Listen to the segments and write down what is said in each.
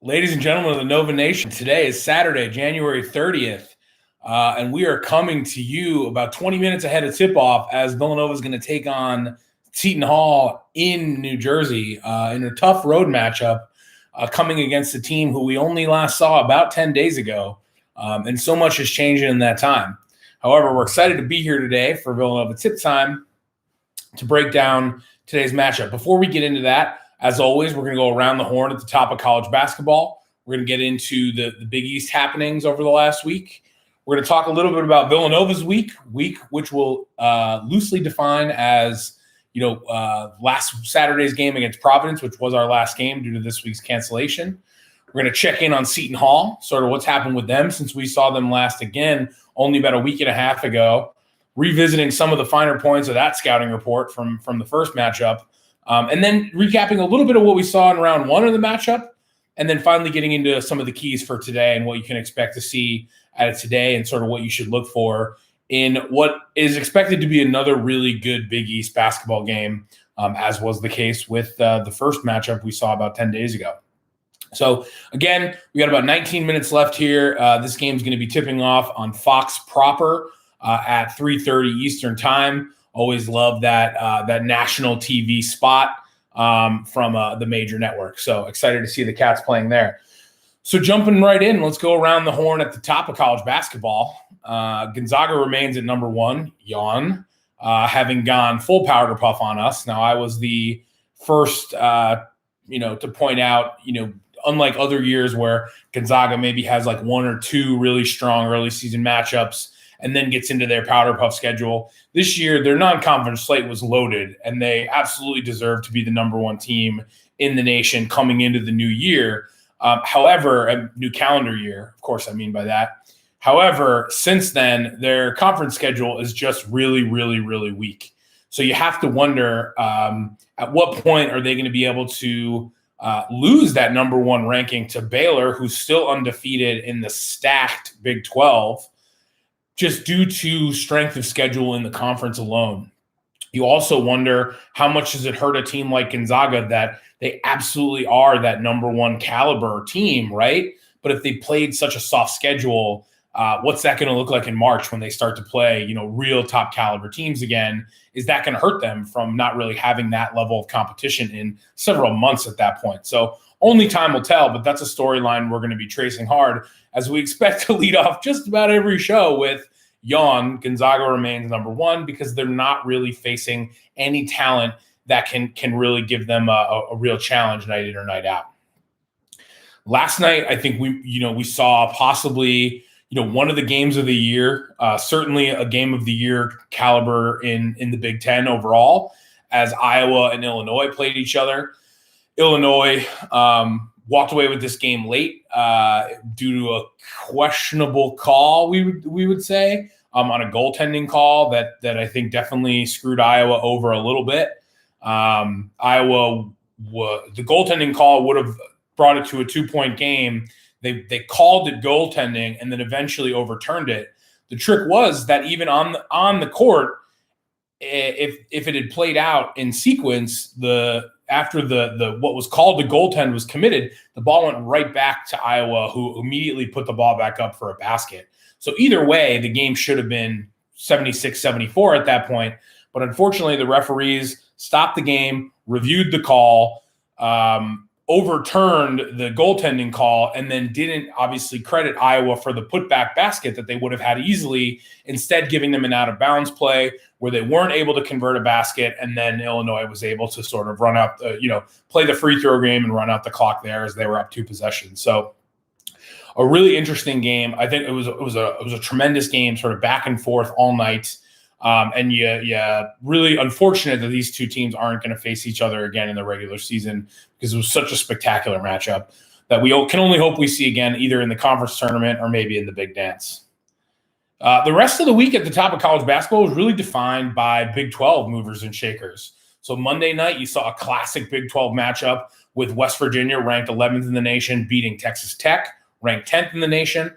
Ladies and gentlemen of the Nova Nation, today is Saturday, January 30th, and we are coming to you about 20 minutes ahead of tip-off as Villanova is going to take on Seton Hall in New Jersey in a tough road matchup coming against a team who we only last saw about 10 days ago, and so much has changed in that time. However, we're excited to be here today for Villanova Tip Time to break down today's matchup. Before we get into that, as always, we're going to go around the horn at the top of college basketball. We're going to get into the Big East happenings over the last week. We're going to talk a little bit about Villanova's week, which we'll loosely define as, last Saturday's game against Providence, which was our last game due to this week's cancellation. We're going to check in on Seton Hall, sort of what's happened with them since we saw them last again only about a week and a half ago, revisiting some of the finer points of that scouting report from the first matchup. And then recapping a little bit of what we saw in round one of the matchup, and then finally getting into some of the keys for today and what you can expect to see out of today and sort of what you should look for in what is expected to be another really good Big East basketball game, as was the case with the first matchup we saw about 10 days ago. So, again, we got about 19 minutes left here. This game is going to be tipping off on Fox proper at 3:30 Eastern time. Always love that national TV spot from the major network. So excited to see the Cats playing there. So jumping right in, let's go around the horn at the top of college basketball. Gonzaga remains at number one, having gone full powder puff on us. Now, I was the first, to point out, unlike other years where Gonzaga maybe has like one or two really strong early season matchups and then gets into their powder puff schedule. This year, their non-conference slate was loaded, and they absolutely deserve to be the number one team in the nation coming into the new year. However, a new calendar year, of course I mean by that. However, since then, their conference schedule is just really, really, really weak. So you have to wonder at what point are they going to be able to lose that number one ranking to Baylor, who's still undefeated in the stacked Big 12, just due to strength of schedule in the conference alone. You also wonder how much does it hurt a team like Gonzaga that they absolutely are that number one caliber team, right? But if they played such a soft schedule, what's that going to look like in March when they start to play, real top caliber teams again? Is that going to hurt them from not really having that level of competition in several months at that point? So only time will tell, but that's a storyline we're going to be tracing hard as we expect to lead off just about every show with Gonzaga remains number one because they're not really facing any talent that can really give them a real challenge night in or night out. Last night, I think we saw possibly one of the games of the year, certainly a game of the year caliber in the Big Ten overall, as Iowa and Illinois played each other. Illinois walked away with this game late due to a questionable call, we would say, on a goaltending call that I think definitely screwed Iowa over a little bit. The goaltending call would have brought it to a 2-point game. They called it goaltending and then eventually overturned it. The trick was that even on the court, if it had played out in sequence, after the what was called the goaltend was committed, the ball went right back to Iowa, who immediately put the ball back up for a basket. So either way, the game should have been 76-74 at that point. But unfortunately, the referees stopped the game, reviewed the call, overturned the goaltending call, and then didn't obviously credit Iowa for the putback basket that they would have had easily, instead giving them an out-of-bounds play where they weren't able to convert a basket, and then Illinois was able to sort of run out, play the free throw game and run out the clock there as they were up 2 possessions. So a really interesting game. I think it was a tremendous game, sort of back and forth all night. And really unfortunate that these two teams aren't going to face each other again in the regular season because it was such a spectacular matchup that we can only hope we see again either in the conference tournament or maybe in the big dance. The rest of the week at the top of college basketball was really defined by Big 12 movers and shakers. So Monday night, you saw a classic Big 12 matchup with West Virginia, ranked 11th in the nation, beating Texas Tech, ranked 10th in the nation,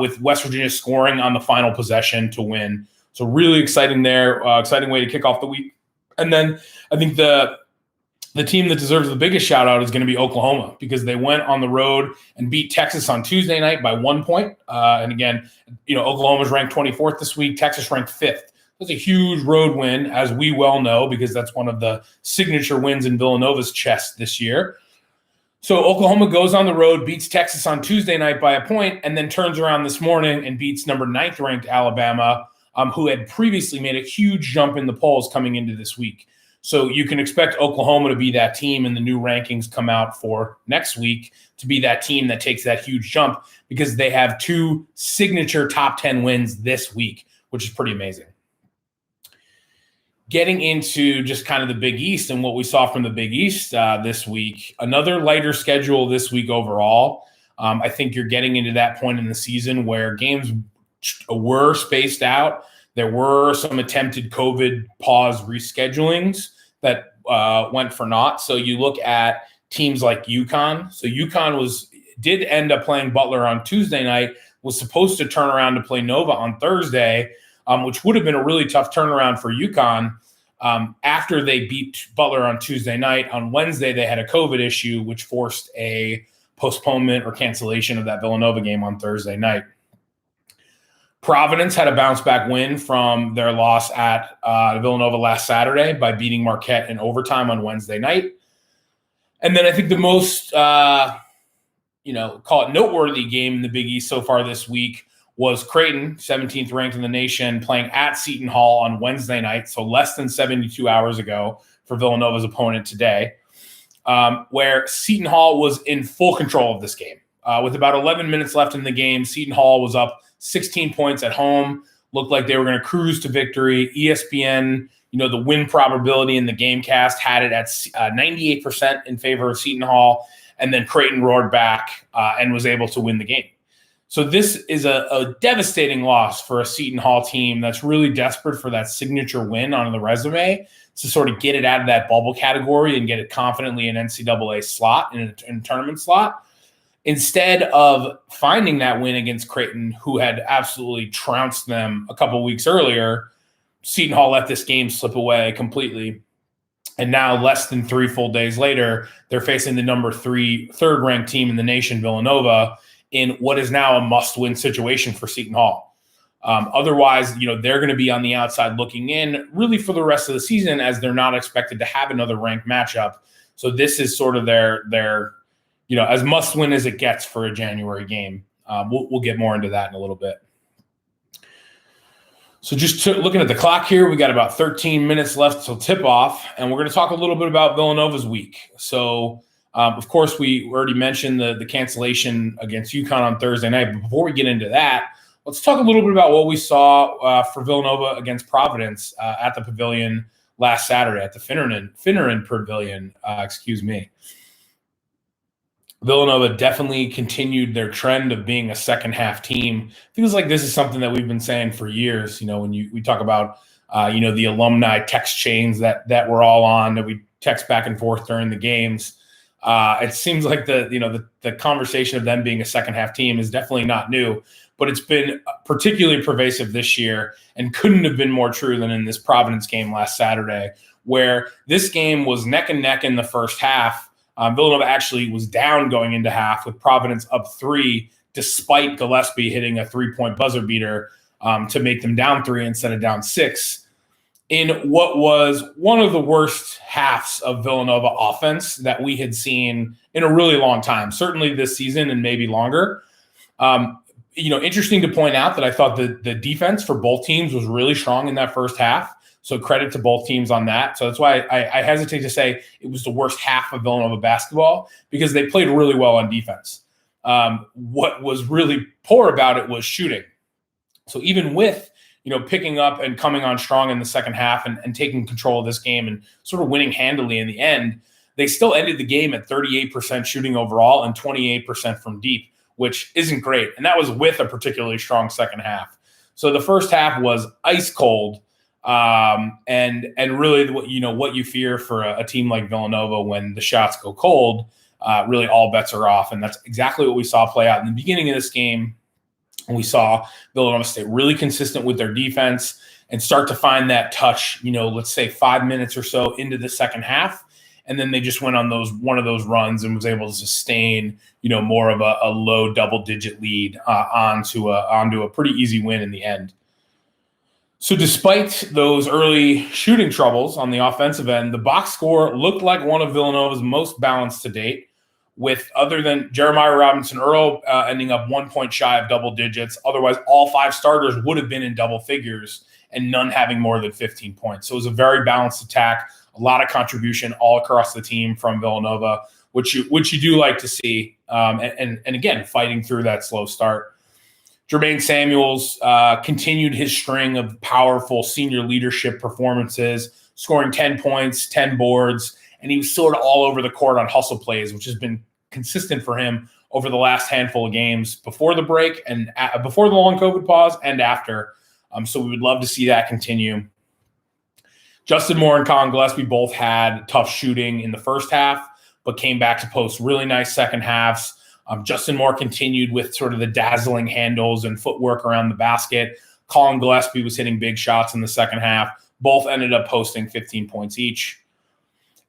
with West Virginia scoring on the final possession to win. So really exciting there, exciting way to kick off the week. And then I think the The team that deserves the biggest shout out is going to be Oklahoma, because they went on the road and beat Texas on Tuesday night by 1 point. And again, Oklahoma's ranked 24th this week. Texas ranked 5th. That's a huge road win, as we well know, because that's one of the signature wins in Villanova's chest this year. So Oklahoma goes on the road, beats Texas on Tuesday night by a point, and then turns around this morning and beats number 9th ranked Alabama, who had previously made a huge jump in the polls coming into this week. So you can expect Oklahoma to be that team, and the new rankings come out for next week to be that team that takes that huge jump, because they have 2 signature top 10 wins this week, which is pretty amazing. Getting into just kind of the Big East and what we saw from the Big East this week, another lighter schedule this week overall. I think you're getting into that point in the season where games were spaced out. There were some attempted COVID pause reschedulings that went for naught. So you look at teams like UConn. So UConn did end up playing Butler on Tuesday night, was supposed to turn around to play Nova on Thursday, which would have been a really tough turnaround for UConn. After they beat Butler on Tuesday night, on Wednesday they had a COVID issue, which forced a postponement or cancellation of that Villanova game on Thursday night. Providence had a bounce-back win from their loss at Villanova last Saturday by beating Marquette in overtime on Wednesday night. And then I think the most, call it noteworthy game in the Big East so far this week was Creighton, 17th ranked in the nation, playing at Seton Hall on Wednesday night, so less than 72 hours ago for Villanova's opponent today, where Seton Hall was in full control of this game. With about 11 minutes left in the game, Seton Hall was up 16 points at home, looked like they were going to cruise to victory. ESPN, the win probability in the Gamecast had it at 98% in favor of Seton Hall, and then Creighton roared back and was able to win the game. So this is a devastating loss for a Seton Hall team that's really desperate for that signature win on the resume to sort of get it out of that bubble category and get it confidently in NCAA slot, in a tournament slot. Instead of finding that win against Creighton, who had absolutely trounced them a couple weeks earlier, Seton Hall let this game slip away completely. And now, less than 3 full days later, they're facing the number 3, third-ranked team in the nation, Villanova, in what is now a must-win situation for Seton Hall. Otherwise, they're going to be on the outside looking in really for the rest of the season, as they're not expected to have another ranked matchup. So this is sort of their as must-win as it gets for a January game. We'll get more into that in a little bit. So just looking at the clock here, we got about 13 minutes left till tip-off, and we're going to talk a little bit about Villanova's week. So, of course, we already mentioned the cancellation against UConn on Thursday night. But before we get into that, let's talk a little bit about what we saw for Villanova against Providence at the Pavilion last Saturday, at the Finneran Pavilion, Villanova definitely continued their trend of being a second-half team. Feels like this is something that we've been saying for years. When we talk about, the alumni text chains that we're all on, that we text back and forth during the games. It seems like the conversation of them being a second-half team is definitely not new, but it's been particularly pervasive this year and couldn't have been more true than in this Providence game last Saturday, where this game was neck and neck in the first half. Villanova actually was down going into half, with Providence up 3, despite Gillespie hitting a 3-point buzzer beater to make them down 3 instead of down 6, in what was one of the worst halves of Villanova offense that we had seen in a really long time, certainly this season and maybe longer. Interesting to point out that I thought the defense for both teams was really strong in that first half. So credit to both teams on that. So that's why I hesitate to say it was the worst half of Villanova basketball, because they played really well on defense. What was really poor about it was shooting. So even with, picking up and coming on strong in the second half and taking control of this game and sort of winning handily in the end, they still ended the game at 38% shooting overall and 28% from deep, which isn't great. And that was with a particularly strong second half. So the first half was ice cold. And really what you fear for a team like Villanova when the shots go cold, really all bets are off. And that's exactly what we saw play out in the beginning of this game. And we saw Villanova stay really consistent with their defense and start to find that touch, let's say 5 minutes or so into the second half. And then they just went on one of those runs and was able to sustain, more of a low double-digit lead onto a pretty easy win in the end. So despite those early shooting troubles on the offensive end, the box score looked like one of Villanova's most balanced to date, with other than Jeremiah Robinson-Earl ending up 1 point shy of double digits. Otherwise, all 5 starters would have been in double figures and none having more than 15 points. So it was a very balanced attack, a lot of contribution all across the team from Villanova, which you do like to see. And again, fighting through that slow start. Jermaine Samuels continued his string of powerful senior leadership performances, scoring 10 points, 10 boards, and he was sort of all over the court on hustle plays, which has been consistent for him over the last handful of games before the break and before the long COVID pause and after. So we would love to see that continue. Justin Moore and Colin Gillespie both had tough shooting in the first half, but came back to post really nice second halves. Justin Moore continued with sort of the dazzling handles and footwork around the basket. Colin Gillespie was hitting big shots in the second half. Both ended up posting 15 points each.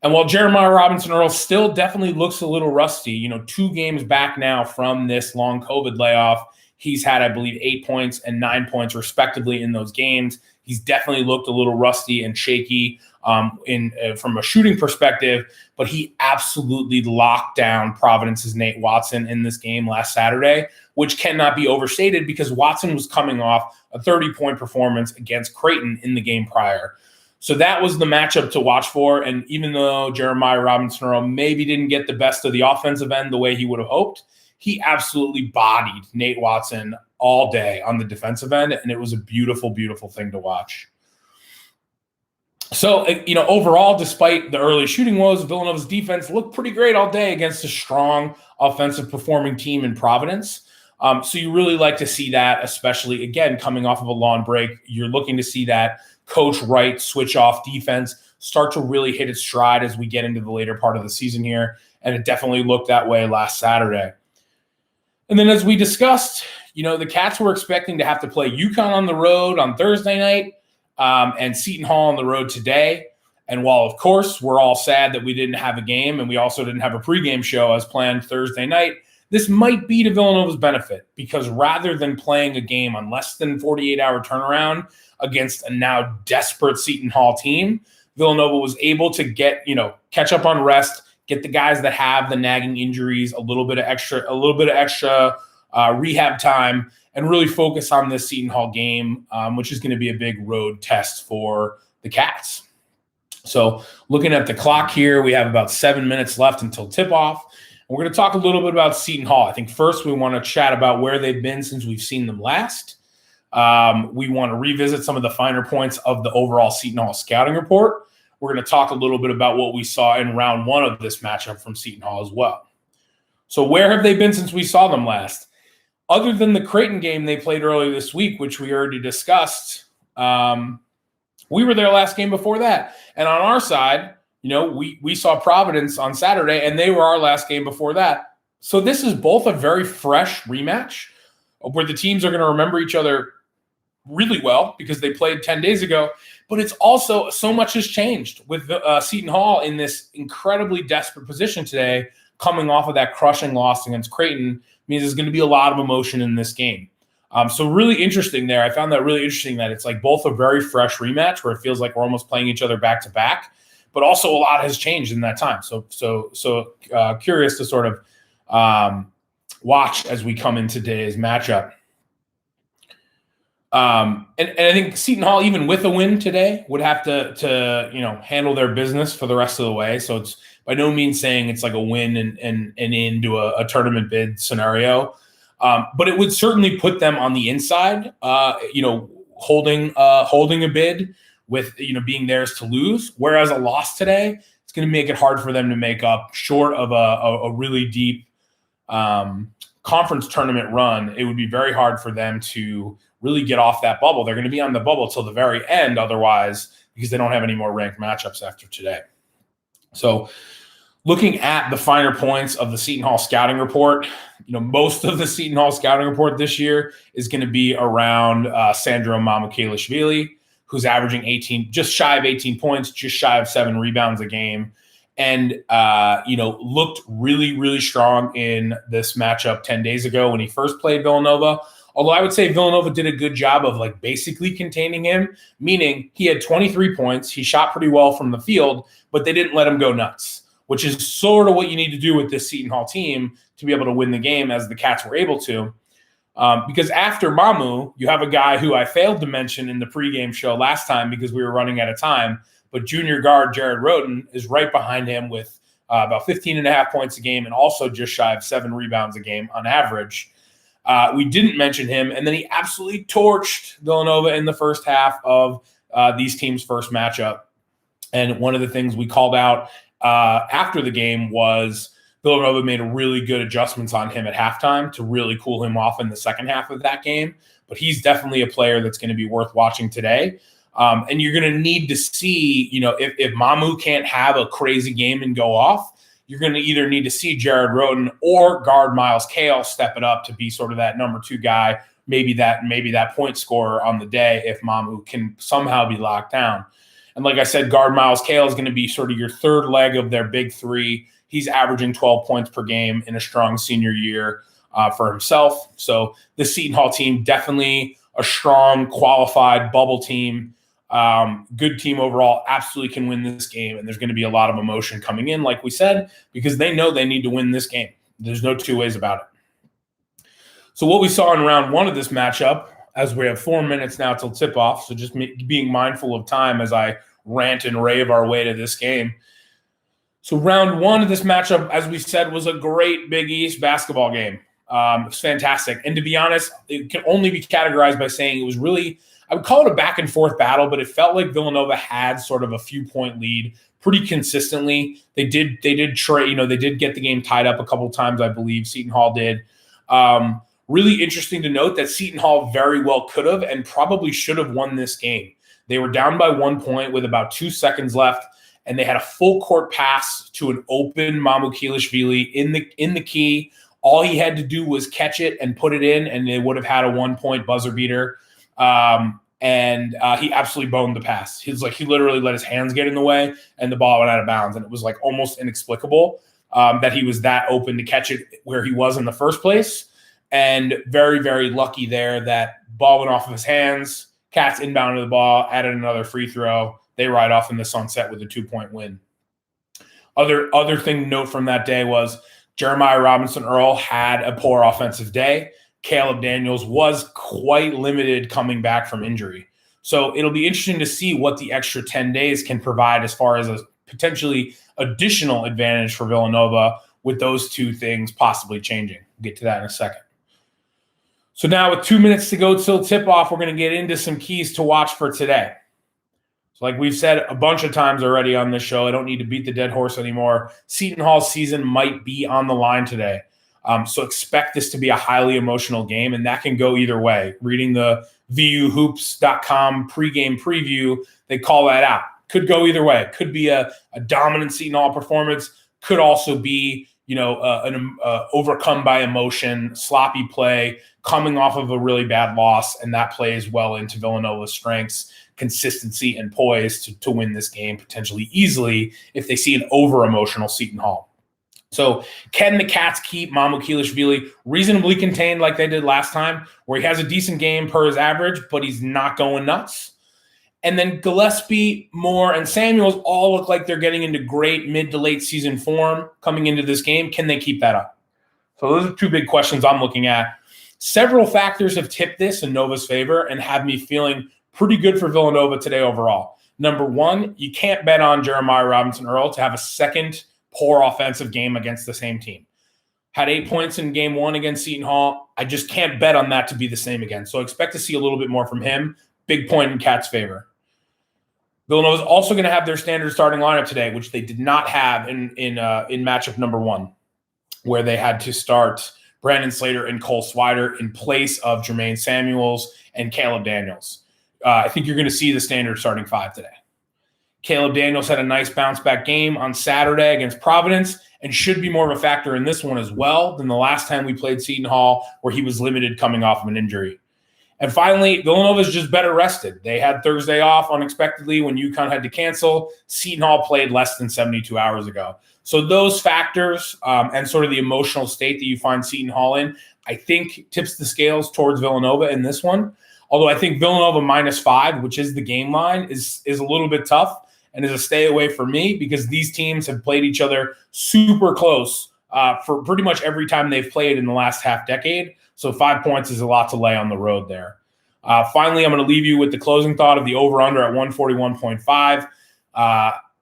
And while Jeremiah Robinson-Earl still definitely looks a little rusty, 2 games back now from this long COVID layoff, he's had, I believe, 8 points and 9 points respectively in those games. He's definitely looked a little rusty and shaky from a shooting perspective, but he absolutely locked down Providence's Nate Watson in this game last Saturday, which cannot be overstated because Watson was coming off a 30-point performance against Creighton in the game prior. So that was the matchup to watch for. And even though Jeremiah Robinson-Earl maybe didn't get the best of the offensive end the way he would have hoped, he absolutely bodied Nate Watson all day on the defensive end, and it was a beautiful, beautiful thing to watch. So, overall, despite the early shooting woes, Villanova's defense looked pretty great all day against a strong offensive performing team in Providence. So you really like to see that, especially, again, coming off of a long break. You're looking to see that Coach Wright switch-off defense start to really hit its stride as we get into the later part of the season here, and it definitely looked that way last Saturday. And then as we discussed, the Cats were expecting to have to play UConn on the road on Thursday night and Seton Hall on the road today. And while, of course, we're all sad that we didn't have a game and we also didn't have a pregame show as planned Thursday night, this might be to Villanova's benefit because rather than playing a game on less than 48-hour turnaround against a now desperate Seton Hall team, Villanova was able to catch up on rest, get the guys that have the nagging injuries a little bit of extra rehab time, and really focus on this Seton Hall game, which is going to be a big road test for the Cats. So looking at the clock here, we have about 7 minutes left until tip-off. We're going to talk a little bit about Seton Hall. I think first we want to chat about where they've been since we've seen them last. We want to revisit some of the finer points of the overall Seton Hall scouting report. We're going to talk a little bit about what we saw in round 1 of this matchup from Seton Hall as well. So where have they been since we saw them last? Other than the Creighton game they played earlier this week, which we already discussed, we were their last game before that. And on our side, we saw Providence on Saturday, and they were our last game before that. So this is both a very fresh rematch where the teams are going to remember each other really well because they played 10 days ago. But it's also so much has changed with Seton Hall in this incredibly desperate position today, coming off of that crushing loss against Creighton. Means there's going to be a lot of emotion in this game. So really interesting there. I found that really interesting that it's like both a very fresh rematch where it feels like we're almost playing each other back to back, but also a lot has changed in that time. So curious to sort of watch as we come in today's matchup. And I think Seton Hall, even with a win today, would have to handle their business for the rest of the way. So it's by no means saying it's like a win and into a tournament bid scenario. But it would certainly put them on the inside, holding a bid with, being theirs to lose. Whereas a loss today, it's going to make it hard for them to make up short of a really deep conference tournament run. It would be very hard for them to really get off that bubble. They're going to be on the bubble till the very end otherwise because they don't have any more ranked matchups after today. So looking at the finer points of the Seton Hall scouting report, most of the Seton Hall scouting report this year is going to be around Sandro Mamukelashvili, who's averaging just shy of 18 points, just shy of 7 rebounds a game. and looked really, really strong in this matchup 10 days ago when he first played Villanova. Although I would say Villanova did a good job of like basically containing him, meaning he had 23 points. He shot pretty well from the field, but they didn't let him go nuts, which is sort of what you need to do with this Seton Hall team to be able to win the game, as the Cats were able to. Because after Mamu, you have a guy who I failed to mention in the pregame show last time because we were running out of time, but junior guard Jared Roden is right behind him with about 15 and a half points a game and also just shy of 7 rebounds a game on average. We didn't mention him, and then he absolutely torched Villanova in the first half of these teams' first matchup. And one of the things we called out after the game was Villanova made really good adjustments on him at halftime to really cool him off in the second half of that game. But he's definitely a player that's going to be worth watching today. And you're going to need to see, if Mamu can't have a crazy game and go off, you're going to either need to see Jared Roden or guard Miles Cale step it up to be sort of that number 2 guy, maybe that point scorer on the day if Mamu can somehow be locked down. And like I said, guard Miles Cale is going to be sort of your third leg of their big 3. He's averaging 12 points per game in a strong senior year for himself. So the Seton Hall team, definitely a strong, qualified bubble team. Good team overall, absolutely can win this game. And there's going to be a lot of emotion coming in, like we said, because they know they need to win this game. There's no two ways about it. So what we saw in round 1 of this matchup, as we have 4 minutes now till tip-off, so just being mindful of time as I rant and rave our way to this game. So round 1 of this matchup, as we said, was a great Big East basketball game. It was fantastic. And to be honest, it can only be categorized by saying it was really, I would call it a back and forth battle, but it felt like Villanova had sort of a few-point lead pretty consistently. They did trade, they did get the game tied up a couple times, I believe. Seton Hall did. Really interesting to note that Seton Hall very well could have and probably should have won this game. They were down by 1 point with about 2 seconds left, and they had a full court pass to an open Mamukelashvili in the key. All he had to do was catch it and put it in, and they would have had a 1-point buzzer beater. And he absolutely boned the pass. He literally let his hands get in the way, and the ball went out of bounds. And it was like almost inexplicable that he was that open to catch it where he was in the first place. And very, very lucky there that ball went off of his hands. Cats inbounded the ball, added another free throw. They ride off in the sunset with a 2-point win. Other thing to note from that day was Jeremiah Robinson-Earl had a poor offensive day. Caleb Daniels was quite limited coming back from injury. So it'll be interesting to see what the extra 10 days can provide as far as a potentially additional advantage for Villanova with those two things possibly changing. We'll get to that in a second. So now with 2 minutes to go till tip-off, we're going to get into some keys to watch for today. So like we've said a bunch of times already on this show, I don't need to beat the dead horse anymore. Seton Hall's season might be on the line today. So expect this to be a highly emotional game, and that can go either way. Reading the VUHoops.com pregame preview, they call that out. Could go either way. Could be a dominant Seton Hall performance. Could also be, an overcome by emotion, sloppy play, coming off of a really bad loss, and that plays well into Villanova's strengths, consistency, and poise to win this game potentially easily if they see an over-emotional Seton Hall. So can the Cats keep Mamukelashvili reasonably contained like they did last time, where he has a decent game per his average, but he's not going nuts? And then Gillespie, Moore, and Samuels all look like they're getting into great mid to late season form coming into this game. Can they keep that up? So those are two big questions I'm looking at. Several factors have tipped this in Nova's favor and have me feeling pretty good for Villanova today overall. Number one, you can't bet on Jeremiah Robinson-Earl to have a second poor offensive game against the same team. Had 8 points in game 1 against Seton Hall. I just can't bet on that to be the same again. So expect to see a little bit more from him. Big point in Cats' favor. Villanova is also going to have their standard starting lineup today, which they did not have in matchup number 1, where they had to start Brandon Slater and Cole Swider in place of Jermaine Samuels and Caleb Daniels. I think you're going to see the standard starting 5 today. Caleb Daniels had a nice bounce-back game on Saturday against Providence and should be more of a factor in this one as well than the last time we played Seton Hall, where he was limited coming off of an injury. And finally, Villanova's just better rested. They had Thursday off unexpectedly when UConn had to cancel. Seton Hall played less than 72 hours ago. So those factors and sort of the emotional state that you find Seton Hall in, I think tips the scales towards Villanova in this one. Although I think Villanova -5, which is the game line, is a little bit tough and is a stay away for me because these teams have played each other super close for pretty much every time they've played in the last half decade. So 5 points is a lot to lay on the road there. Finally, I'm going to leave you with the closing thought of the over-under at 141.5.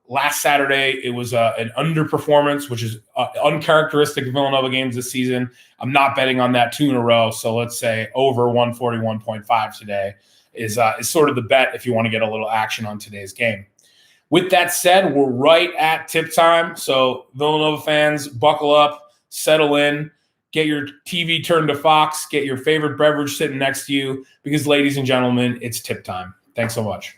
Last Saturday, it was an underperformance, which is uncharacteristic of Villanova games this season. I'm not betting on that 2 in a row, so let's say over 141.5 today is sort of the bet if you want to get a little action on today's game. With that said, we're right at tip time, so Villanova fans, buckle up, settle in, get your TV turned to Fox, get your favorite beverage sitting next to you, because ladies and gentlemen, it's tip time. Thanks so much.